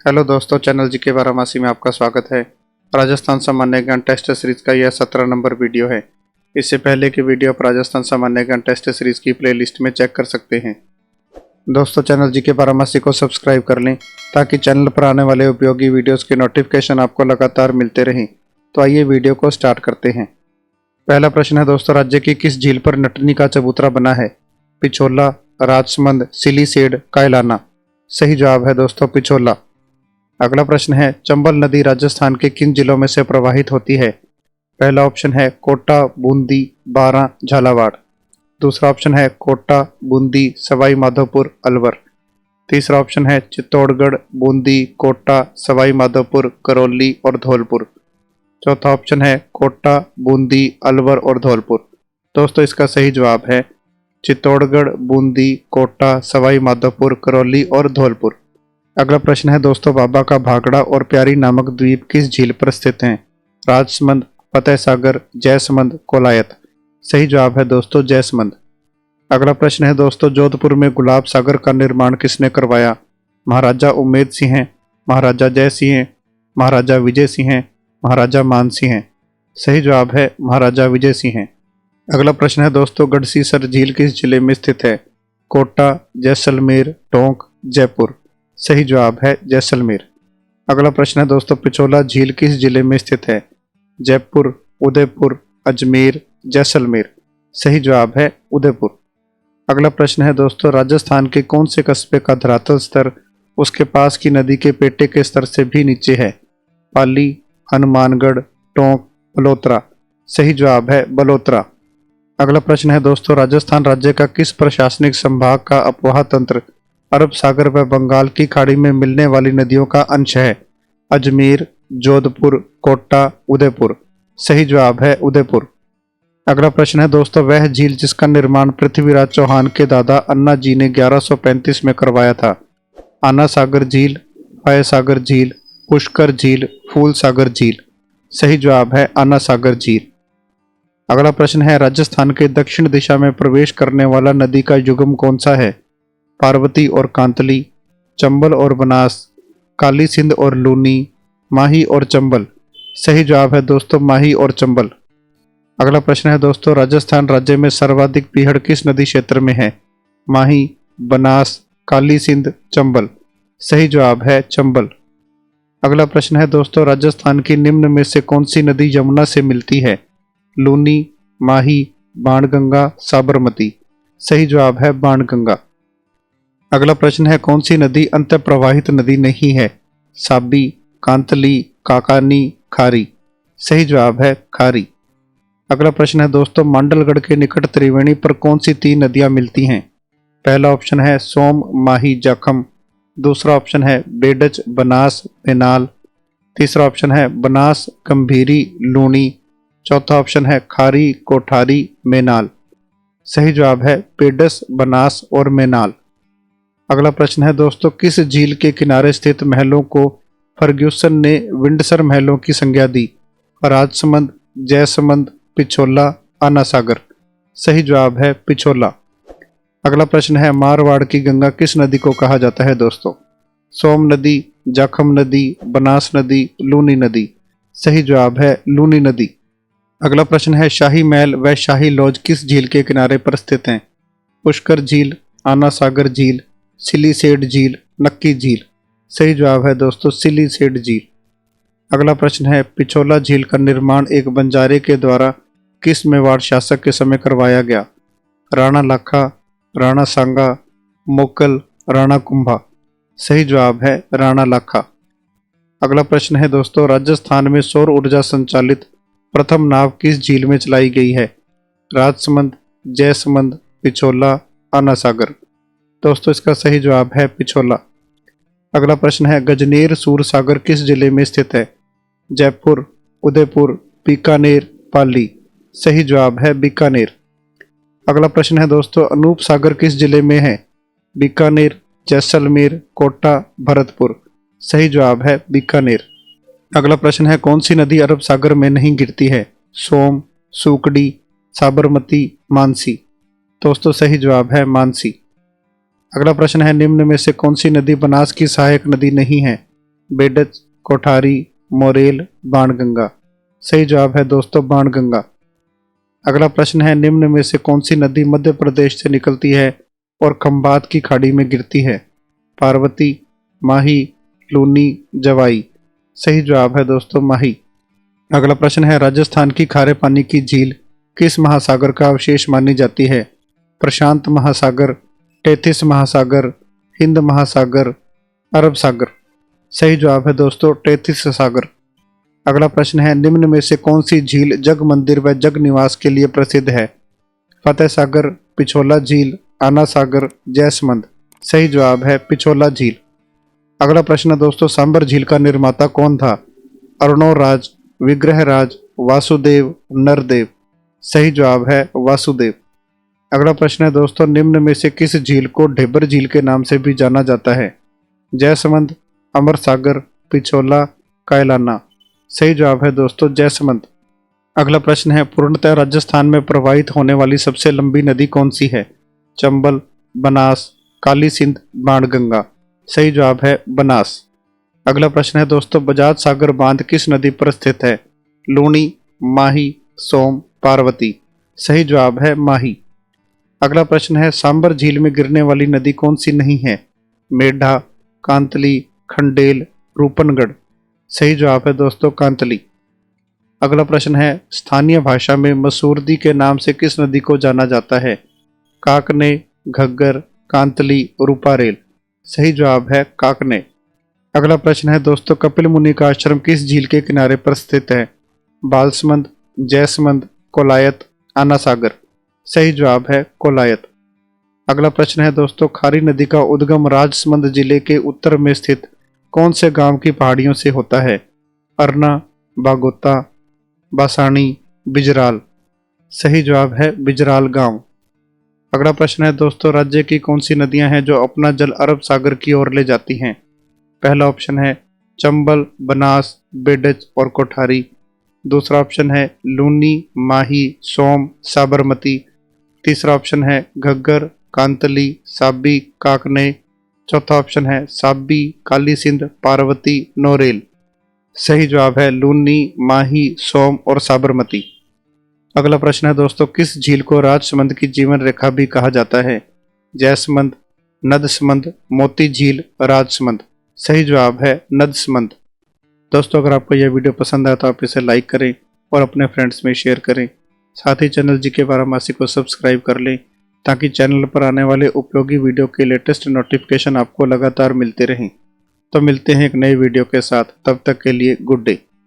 Hello दोस्तों, channel जी के बारामासी में आपका स्वागत है। राजस्थान सामान्य ज्ञान टेस्ट सीरीज का यह 17 नंबर वीडियो है। इससे पहले की वीडियो आप राजस्थान सामान्य ज्ञान टेस्ट सीरीज की प्लेलिस्ट में चेक कर सकते हैं। दोस्तों, चैनल जी के बारामासी को सब्सक्राइब कर लें ताकि चैनल पर आने वाले उपयोगी वीडियोज़ के नोटिफिकेशन आपको लगातार मिलते रहें। तो आइए वीडियो को स्टार्ट करते हैं। पहला प्रश्न है दोस्तों, राज्य की किस झील पर नटनी का चबूतरा बना है? पिछोला, राजसमंद, सिलीसेड, कायलाना। सही जवाब है दोस्तों पिछोला। अगला प्रश्न है, चंबल नदी राजस्थान के किन जिलों में से प्रवाहित होती है? पहला ऑप्शन है कोटा, बूंदी, बारां, झालावाड़। दूसरा ऑप्शन है कोटा, बूंदी, सवाई माधोपुर, अलवर। तीसरा ऑप्शन है चित्तौड़गढ़, बूंदी, कोटा, सवाई माधोपुर, करौली और धौलपुर। चौथा ऑप्शन है कोटा, बूंदी, अलवर और धौलपुर। दोस्तों, इसका सही जवाब है चित्तौड़गढ़, बूंदी, कोटा, सवाई माधोपुर, करौली और धौलपुर। अगला प्रश्न है दोस्तों, बाबा का भागड़ा और प्यारी नामक द्वीप किस झील पर स्थित हैं? राजसमंद, फतेह सागर, जयसमंद, कोलायत। सही जवाब है दोस्तों जयसमंद। अगला प्रश्न है दोस्तों, जोधपुर में गुलाब सागर का निर्माण किसने करवाया? महाराजा उम्मेद सिंह, महाराजा जय सिंह, महाराजा विजय सिंह, महाराजा मान सिंह। सही जवाब है महाराजा विजय सिंह। अगला प्रश्न है दोस्तों, गढ़सीसर झील किस जिले में स्थित है? कोटा, जैसलमेर, टोंक, जयपुर। सही जवाब है जैसलमेर। अगला प्रश्न है दोस्तों, पिछोला झील किस जिले में स्थित है? जयपुर, उदयपुर, अजमेर, जैसलमेर। सही जवाब है उदयपुर। अगला प्रश्न है दोस्तों, राजस्थान के कौन से कस्बे का धरातल स्तर उसके पास की नदी के पेटे के स्तर से भी नीचे है? पाली, हनुमानगढ़, टोंक, बलोत्रा। सही जवाब है बलोत्रा। अगला प्रश्न है दोस्तों, राजस्थान राज्य का किस प्रशासनिक संभाग का अफवाह तंत्र अरब सागर व बंगाल की खाड़ी में मिलने वाली नदियों का अंश है? अजमेर, जोधपुर, कोटा, उदयपुर। सही जवाब है उदयपुर। अगला प्रश्न है दोस्तों, वह झील जिसका निर्माण पृथ्वीराज चौहान के दादा अन्ना जी ने 1135 में करवाया था? आना सागर झील, फाय सागर झील, पुष्कर झील, फूल सागर झील। सही जवाब है आना सागर झील। अगला प्रश्न है, राजस्थान के दक्षिण दिशा में प्रवेश करने वाला नदी का युग्म कौन सा है? पार्वती और कांतली, चंबल और बनास, काली सिंध और लूनी, माही और चंबल। सही जवाब है दोस्तों माही और चंबल। अगला प्रश्न है दोस्तों, राजस्थान राज्य में सर्वाधिक पीहड़ किस नदी क्षेत्र में है? माही, बनास, काली सिंध, चंबल। सही जवाब है चंबल। अगला प्रश्न है दोस्तों, राजस्थान की निम्न में से कौन सी नदी यमुना से मिलती है? लूनी, माही, बाणगंगा, साबरमती। सही जवाब है बाणगंगा। अगला प्रश्न है, कौन सी नदी अंत प्रवाहित नदी नहीं है? साबी, कांतली, काकानी, खारी। सही जवाब है खारी। अगला प्रश्न है दोस्तों, मांडलगढ़ के निकट त्रिवेणी पर कौन सी 3 नदियां मिलती हैं? पहला ऑप्शन है सोम, माही, जाखम। दूसरा ऑप्शन है बेडच, बनास, बेनाल। तीसरा ऑप्शन है बनास, गंभीरी, लूणी। चौथा ऑप्शन है खारी, कोठारी, मेनाल। सही जवाब है पेडस, बनास और मेनाल। अगला प्रश्न है दोस्तों, किस झील के किनारे स्थित महलों को फर्ग्यूसन ने विंडसर महलों की संज्ञा दी? राजसमंद, जयसमंद, पिछोला, आना सागर। सही जवाब है पिछोला। अगला प्रश्न है, मारवाड़ की गंगा किस नदी को कहा जाता है दोस्तों? सोम नदी, जाखम नदी, बनास नदी, लूनी नदी। सही जवाब है लूनी नदी। अगला प्रश्न है, शाही महल व शाही लॉज किस झील के किनारे पर स्थित हैं? पुष्कर झील, आना सागर झील, सिलीसेड झील, नक्की झील। सही जवाब है दोस्तों सिलीसेड झील। अगला प्रश्न है, पिछोला झील का निर्माण एक बंजारे के द्वारा किस मेवाड़ शासक के समय करवाया गया? राणा लाखा, राणा सांगा, मोकल, राणा कुंभा। सही जवाब है राणा लाखा। अगला प्रश्न है दोस्तों, राजस्थान में सौर ऊर्जा संचालित प्रथम नाव किस झील में चलाई गई है? राजसमंद, जयसमंद, पिछोला, आना सागर। दोस्तों, इसका सही जवाब है पिछोला। अगला प्रश्न है, गजनेर सूर सागर किस जिले में स्थित है? जयपुर, उदयपुर, बीकानेर, पाली। सही जवाब है बीकानेर। अगला प्रश्न है दोस्तों, अनूप सागर किस जिले में है? बीकानेर, जैसलमेर, कोटा, भरतपुर। सही जवाब है बीकानेर। अगला प्रश्न है, कौन सी नदी अरब सागर में नहीं गिरती है? सोम, सूकड़ी, साबरमती, मानसी। दोस्तों, सही जवाब है मानसी। अगला प्रश्न है, निम्न में से कौन सी नदी बनास की सहायक नदी नहीं है? Badge, Kothari, Morel, Banganga. सही जवाब है दोस्तों बाणगंगा। अगला प्रश्न है, निम्न में से कौन सी नदी मध्य प्रदेश से निकलती है और खंबात की खाड़ी में गिरती है? पार्वती, माही, लूनी, जवाई। सही जवाब है दोस्तों माही। अगला प्रश्न है, राजस्थान की खारे पानी की झील किस महासागर का अवशेष मानी जाती है? प्रशांत महासागर, टेथिस महासागर, हिंद महासागर, अरब सागर। सही जवाब है दोस्तों टेथिस सागर। अगला प्रश्न है, निम्न में से कौन सी झील जग मंदिर व जग निवास के लिए प्रसिद्ध है? फतेह सागर, पिछोला झील, आना सागर, जैसमंद। सही जवाब है पिछोला झील। अगला प्रश्न है दोस्तों, सांबर झील का निर्माता कौन था? अरुणोराज, विग्रहराज, वासुदेव, नरदेव। सही जवाब है वासुदेव। अगला प्रश्न है दोस्तों, निम्न में से किस झील को ढेबर झील के नाम से भी जाना जाता है? जैसमंद, अमर सागर, पिछोला, कायलाना। सही जवाब है दोस्तों जैसमंद। अगला प्रश्न है, पूर्णतः राजस्थान में प्रवाहित होने वाली सबसे लंबी नदी कौन सी है? चंबल, बनास, काली सिंध, बाणगंगा। सही जवाब है बनास। अगला प्रश्न है दोस्तों, बजाज सागर बांध किस नदी पर स्थित है? लूनी, माही, सोम, पार्वती। सही जवाब है माही। अगला प्रश्न है, सांबर झील में गिरने वाली नदी कौन सी नहीं है? मेढा, कांतली, खंडेल, रूपनगढ़। सही जवाब है दोस्तों कांतली। अगला प्रश्न है, स्थानीय भाषा में मसूरदी के नाम से किस नदी को जाना जाता है? काकने, घग्गर, कांतली, रूपारेल। सही जवाब है काकने। अगला प्रश्न है दोस्तों, कपिल मुनि का आश्रम किस झील के किनारे पर स्थित है? बालसमंद, जैसमंद, कोलायत, आना सागर। सही जवाब है कोलायत। अगला प्रश्न है दोस्तों, खारी नदी का उद्गम राजसमंद जिले के उत्तर में स्थित कौन से गांव की पहाड़ियों से होता है? अरना, बागोता, बासानी, बिजराल। सही जवाब है बिजराल गांव। अगला प्रश्न है दोस्तों, राज्य की कौन सी नदियां हैं जो अपना जल अरब सागर की ओर ले जाती हैं? पहला ऑप्शन है चंबल, बनास, बेडज और कोठारी। दूसरा ऑप्शन है लूनी, माही, सोम, साबरमती। तीसरा ऑप्शन है घग्गर, कांतली, साबी, काकने। चौथा ऑप्शन है साबी, काली सिंध, पार्वती, नोरेल। सही जवाब है लूनी, माही, सोम और साबरमती। अगला प्रश्न है दोस्तों, किस झील को राजसमंद की जीवन रेखा भी कहा जाता है? जैसमंद, नदसमंद, मोती झील, राजसमंद। सही जवाब है नदसमंद। दोस्तों अगर आपको यह वीडियो पसंद आया तो आप इसे लाइक करें और अपने फ्रेंड्स में शेयर करें। साथ ही चैनल जीके बारामासी को सब्सक्राइब कर लें ताकि चैनल पर आने वाले उपयोगी वीडियो के लेटेस्ट नोटिफिकेशन आपको लगातार मिलते रहें। तो मिलते हैं एक नए वीडियो के साथ, तब तक के लिए गुड डे।